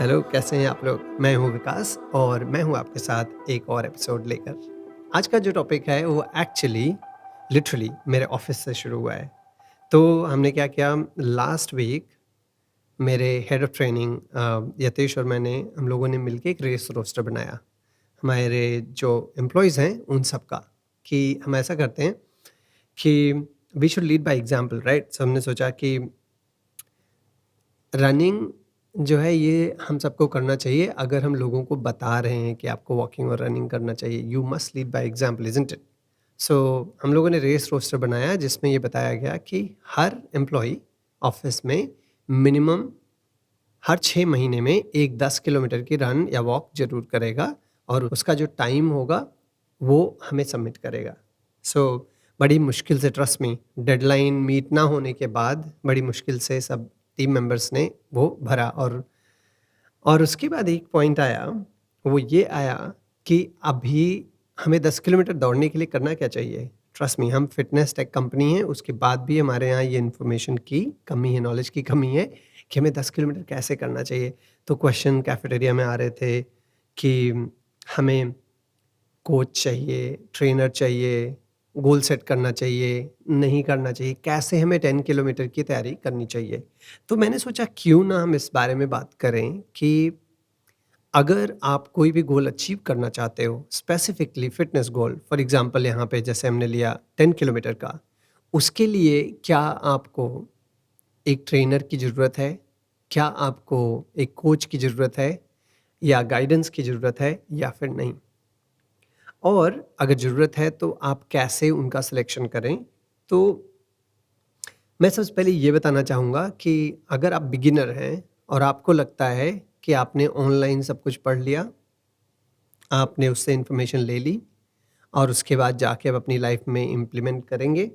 Hello, कैसे हैं आप लोग? मैं हूँ विकास और मैं हूँ आपके साथ एक और एपिसोड लेकर। आज का जो टॉपिक है वो एक्चुअली लिटरली मेरे ऑफिस से शुरू हुआ है। तो हमने क्या किया लास्ट वीक मेरे हेड ऑफ़ ट्रेनिंग यतेश और मैंने हम लोगों ने मिलके एक रेस रोस्टर बनाया। हमारे जो एम्प्लॉइज़ हैं उन सब का कि हम ऐसा करते हैं कि we should lead by example right? So हमने सोचा कि रनिंग जो है ये हम सबको करना चाहिए अगर हम लोगों को बता रहे हैं कि आपको वॉकिंग और रनिंग करना चाहिए। You must lead by example isn't it? So हम लोगों ने रेस रोस्टर बनाया जिसमें ये बताया गया कि हर एम्प्लॉयी ऑफ़िस में मिनिमम हर 6 महीने में एक 10 किलोमीटर की रन या वॉक ज़रूर करेगा और उसका जो टाइम होगा वो हमें सबमिट करेगा। सो बड़ी मुश्किल से ट्रस्ट मी डेडलाइन मीट ना होने के बाद बड़ी मुश्किल से सब टीम मेंबर्स ने वो भरा और उसके बाद एक पॉइंट आया, वो ये आया कि अभी हमें 10 किलोमीटर दौड़ने के लिए करना क्या चाहिए? ट्रस्ट मी हम फ़िटनेस टेक कंपनी है, उसके बाद भी हमारे यहाँ ये इन्फॉर्मेशन की कमी है, नॉलेज की कमी है कि हमें 10 किलोमीटर कैसे करना चाहिए। तो क्वेश्चन कैफेटेरिया में आ रहे थे कि हमें कोच चाहिए, ट्रेनर चाहिए, गोल सेट करना चाहिए, नहीं करना चाहिए, कैसे हमें 10 किलोमीटर की तैयारी करनी चाहिए। तो मैंने सोचा क्यों ना हम इस बारे में बात करें कि अगर आप कोई भी गोल अचीव करना चाहते हो, specifically fitness goal, for example यहाँ पे जैसे हमने लिया 10 किलोमीटर का, उसके लिए क्या आपको एक ट्रेनर की ज़रूरत है? क्या आपको एक कोच की ज़रूरत है? या गाइडेंस की ज़रूरत है या फिर नहीं? और अगर ज़रूरत है तो आप कैसे उनका सिलेक्शन करें? तो मैं सबसे पहले ये बताना चाहूँगा कि अगर आप बिगिनर हैं और आपको लगता है कि आपने ऑनलाइन सब कुछ पढ़ लिया, आपने उससे इन्फॉर्मेशन ले ली और उसके बाद जाके अब अपनी लाइफ में इम्प्लीमेंट करेंगे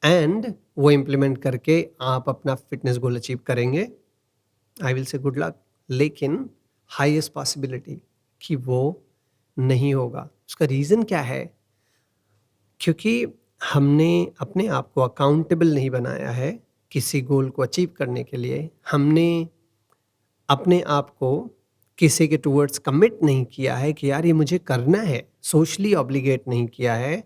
एंड वो इम्प्लीमेंट करके आप अपना फिटनेस गोल अचीव करेंगे, I will say good luck. लेकिन हाईएस्ट पॉसिबिलिटी कि वो नहीं होगा। उसका रीज़न क्या है? क्योंकि हमने अपने आप को अकाउंटेबल नहीं बनाया है किसी गोल को अचीव करने के लिए। हमने अपने आप को किसी के टुवर्ड्स कमिट नहीं किया है कि यार ये मुझे करना है, सोशली ऑब्लिगेट नहीं किया है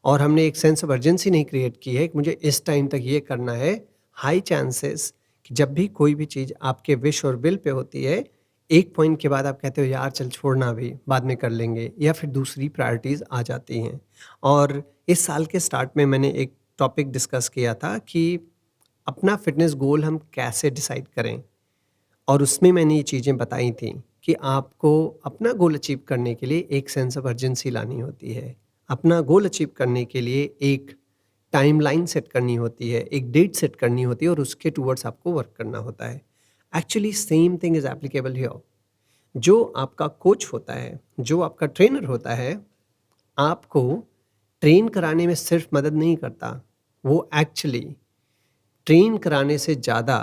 और हमने एक सेंस ऑफ अर्जेंसी नहीं क्रिएट की है कि मुझे इस टाइम तक ये करना है। हाई चांसेस कि जब भी कोई भी चीज़ आपके विश और विल पे होती है, एक पॉइंट के बाद आप कहते हो यार चल छोड़ना अभी, बाद में कर लेंगे या फिर दूसरी प्रायोरिटीज़ आ जाती हैं। और इस साल के स्टार्ट में मैंने एक टॉपिक डिस्कस किया था कि अपना फिटनेस गोल हम कैसे डिसाइड करें। और उसमें मैंने ये चीज़ें बताई थी कि आपको अपना गोल अचीव करने के लिए एक सेंस ऑफ अर्जेंसी लानी होती है। अपना गोल अचीव करने के लिए एक टाइमलाइन सेट करनी होती है, एक डेट सेट करनी होती है और उसके टुवर्ड्स आपको वर्क करना होता है। Actually same thing is applicable here. जो आपका कोच होता है, जो आपका ट्रेनर होता है, आपको ट्रेन कराने में सिर्फ मदद नहीं करता, वो एक्चुअली ट्रेन कराने से ज़्यादा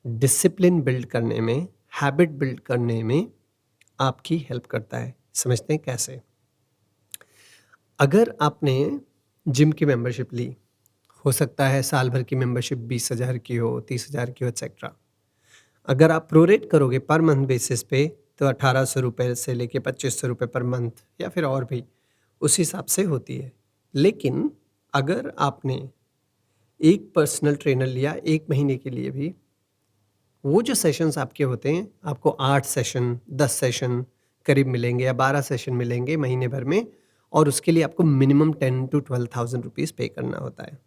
डिसिप्लिन बिल्ड करने में, हैबिट बिल्ड करने में आपकी हेल्प करता है। समझते हैं कैसे? अगर आपने जिम की मेंबरशिप ली, हो सकता है साल भर की मेंबरशिप 20,000 की हो, 30,000 की हो एटसेट्रा। अगर आप प्रोरेट करोगे पर मंथ बेसिस पे तो ₹1800 से लेके ₹2500 पर मंथ या फिर और भी उस हिसाब से होती है। लेकिन अगर आपने एक पर्सनल ट्रेनर लिया 1 महीने के लिए भी, वो जो सेशंस आपके होते हैं, आपको 8 सेशन, 10 सेशन करीब मिलेंगे या 12 सेशन मिलेंगे महीने भर में और उसके लिए आपको मिनिमम 10 टू 12,000 रुपीज़ पे करना होता है।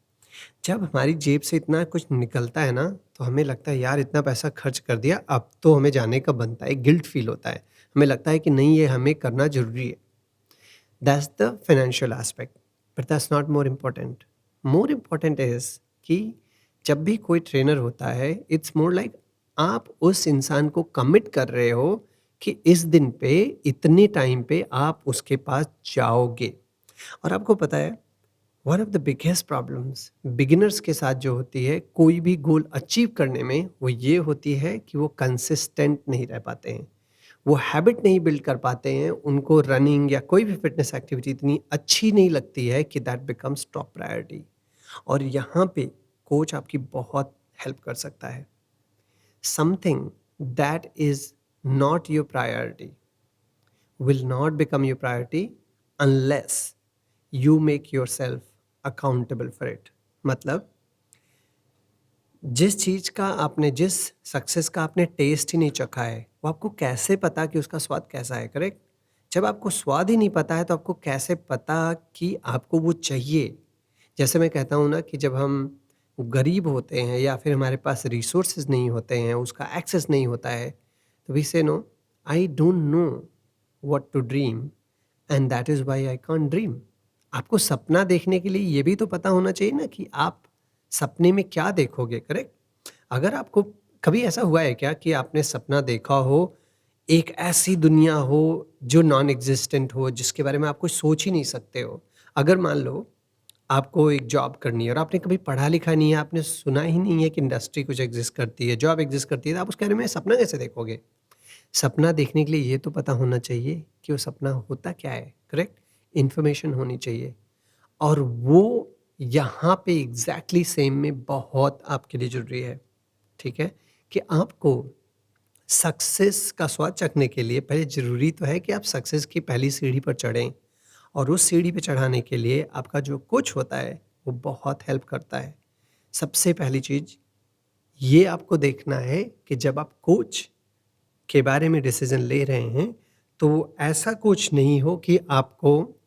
जब हमारी जेब से इतना कुछ निकलता है ना, तो हमें लगता है यार इतना पैसा खर्च कर दिया, अब तो हमें जाने का बनता है, गिल्ट फील होता है। हमें लगता है कि नहीं ये हमें करना ज़रूरी है। That's the financial aspect, but that's not more important. More important is कि जब भी कोई ट्रेनर होता है, इट्स मोर लाइक आप उस इंसान को कमिट कर रहे हो कि इस दिन पे, इतने टाइम पे आप उसके पास जाओगे। और आपको पता है one of the biggest problems beginners के साथ जो होती है कोई भी गोल अचीव करने में, वो ये होती है कि वो कंसिस्टेंट नहीं रह पाते हैं, वो हैबिट नहीं बिल्ड कर पाते हैं, उनको रनिंग या कोई भी फिटनेस एक्टिविटी इतनी अच्छी नहीं लगती है कि दैट बिकम्स टॉप प्रायोरिटी। और यहाँ पे कोच आपकी बहुत हेल्प कर सकता है। Something that is not your priority, will not become your priority unless you make yourself accountable for it. मतलब जिस चीज़ का आपने जिस सक्सेस का आपने टेस्ट ही नहीं चखा है, वो आपको कैसे पता कि उसका स्वाद कैसा है, करेक्ट? जब आपको स्वाद ही नहीं पता है, तो आपको कैसे पता कि आपको वो चाहिए? जैसे मैं कहता हूँ ना कि जब हम गरीब होते हैं या फिर हमारे पास रिसोर्सेज़ नहीं होते हैं, उसका एक्सेस नहीं होता है, तो we say no, I don't know what to dream and that is why I can't dream. आपको सपना देखने के लिए ये भी तो पता होना चाहिए ना कि आप सपने में क्या देखोगे, करेक्ट? अगर आपको कभी ऐसा हुआ है क्या कि आपने सपना देखा हो, एक ऐसी दुनिया हो जो नॉन एग्जिस्टेंट हो, जिसके बारे में आप कुछ सोच ही नहीं सकते हो? अगर मान लो आपको एक जॉब करनी है और आपने कभी पढ़ा लिखा नहीं है, आपने सुना ही नहीं है कि इंडस्ट्री कुछ एग्जिस्ट करती है, जॉब एग्जिस्ट करती है, तो आप उसके बारे में सपना कैसे देखोगे? सपना देखने के लिए ये तो पता होना चाहिए कि वो सपना होता क्या है, करेक्ट? इन्फॉर्मेशन होनी चाहिए। और वो यहाँ पे एग्ज़ैक्टली सेम में बहुत आपके लिए ज़रूरी है, ठीक है? कि आपको सक्सेस का स्वाद चखने के लिए पहले ज़रूरी तो है कि आप सक्सेस की पहली सीढ़ी पर चढ़ें, और उस सीढ़ी पे चढ़ाने के लिए आपका जो कोच होता है, वो बहुत हेल्प करता है। सबसे पहली चीज़ ये आपको देखना है कि जब आप कोच के बारे में डिसीज़न ले रहे हैं, तो ऐसा कोच नहीं हो कि आपको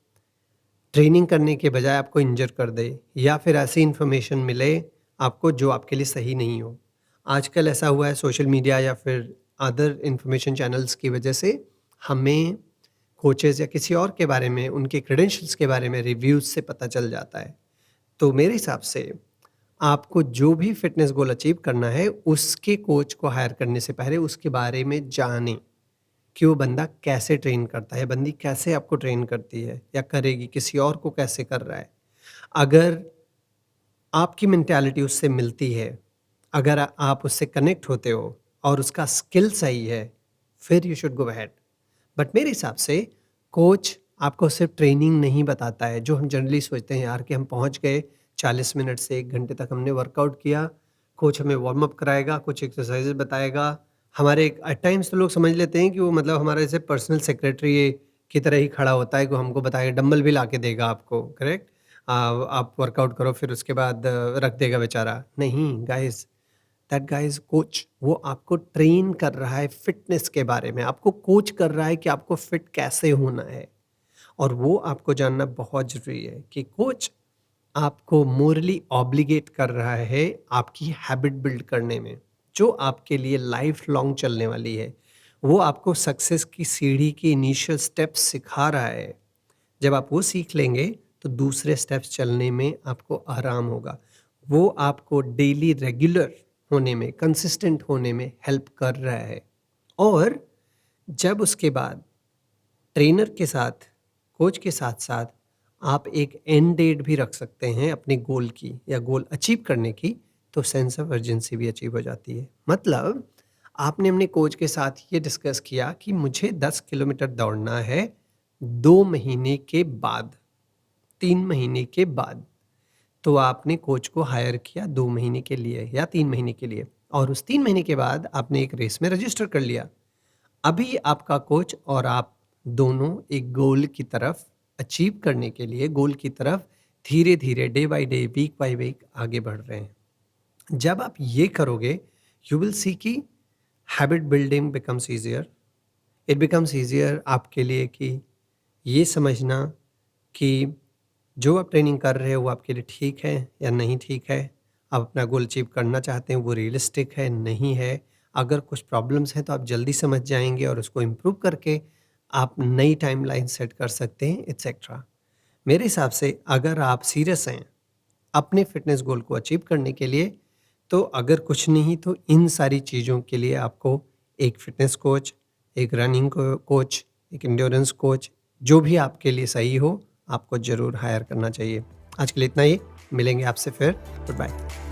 ट्रेनिंग करने के बजाय आपको इंजर कर दे, या फिर ऐसी इन्फॉर्मेशन मिले आपको जो आपके लिए सही नहीं हो। आजकल ऐसा हुआ है सोशल मीडिया या फिर अदर इन्फॉर्मेशन चैनल्स की वजह से हमें कोचेज़ या किसी और के बारे में, उनके क्रेडेंशियल्स के बारे में रिव्यूज़ से पता चल जाता है। तो मेरे हिसाब से आपको जो भी फ़िटनेस गोल अचीव करना है, उसके कोच को हायर करने से पहले उसके बारे में जानें। कि वो बंदा कैसे ट्रेन करता है, बंदी कैसे आपको ट्रेन करती है या करेगी, किसी और को कैसे कर रहा है। अगर आपकी मेंटालिटी उससे मिलती है, अगर आप उससे कनेक्ट होते हो और उसका स्किल सही है, फिर you should go ahead. But मेरे हिसाब से कोच आपको सिर्फ ट्रेनिंग नहीं बताता है, जो हम जनरली सोचते हैं यार कि हम पहुंच गए, 40 मिनट से 1 घंटे तक हमने वर्कआउट किया, कोच हमें वार्म अप कराएगा, कुछ एक्सरसाइजेज बताएगा। हमारे एट टाइम्स तो लोग समझ लेते हैं कि वो मतलब हमारा जैसे पर्सनल सेक्रेटरी की तरह ही खड़ा होता है, कि हमको बताएगा, डंबल भी ला के देगा आपको, करेक्ट? आप वर्कआउट करो, फिर उसके बाद रख देगा बेचारा। नहीं guys, that guy is coach. वो आपको ट्रेन कर रहा है फिटनेस के बारे में, आपको कोच कर रहा है कि आपको फिट कैसे होना है। और वो आपको जानना बहुत ज़रूरी है कि कोच आपको मोरली ऑब्लिगेट कर रहा है आपकी हैबिट बिल्ड करने में, जो आपके लिए लाइफ लॉन्ग चलने वाली है। वो आपको सक्सेस की सीढ़ी की इनिशियल स्टेप्स सिखा रहा है। जब आप वो सीख लेंगे, तो दूसरे स्टेप्स चलने में आपको आराम होगा। वो आपको डेली रेगुलर होने में, कंसिस्टेंट होने में हेल्प कर रहा है। और जब उसके बाद ट्रेनर के साथ, कोच के साथ-साथ आप एक एंड डेट भी रख सकते हैं अपने गोल की या गोल अचीव करने की, तो सेंस ऑफ अर्जेंसी भी अचीव हो जाती है। मतलब आपने अपने कोच के साथ ये डिस्कस किया कि मुझे 10 किलोमीटर दौड़ना है 2 महीने के बाद, 3 महीने के बाद। तो आपने कोच को हायर किया 2 महीने के लिए या 3 महीने के लिए, और उस 3 महीने के बाद आपने एक रेस में रजिस्टर कर लिया। अभी आपका कोच और आप दोनों एक गोल की तरफ अचीव करने के लिए, गोल की तरफ धीरे-धीरे, day by day, week by week आगे बढ़ रहे हैं। जब आप ये करोगे, यू विल सी कि habit building becomes easier. It becomes easier आपके लिए कि ये समझना कि जो आप ट्रेनिंग कर रहे हो वो आपके लिए ठीक है या नहीं ठीक है। आप अपना गोल अचीव करना चाहते हैं, वो रियलिस्टिक है, नहीं है। अगर कुछ प्रॉब्लम्स हैं तो आप जल्दी समझ जाएँगे और उसको इम्प्रूव करके आप नई टाइमलाइन सेट कर सकते हैं, एटसेट्रा। मेरे हिसाब से अगर आप सीरियस हैं अपने फ़िटनेस गोल को अचीव करने के लिए, तो अगर कुछ नहीं तो इन सारी चीज़ों के लिए आपको एक फ़िटनेस कोच, एक रनिंग कोच, एक एंड्योरेंस कोच, जो भी आपके लिए सही हो, आपको ज़रूर हायर करना चाहिए। आज के लिए इतना ही, मिलेंगे आपसे फिर। Good bye.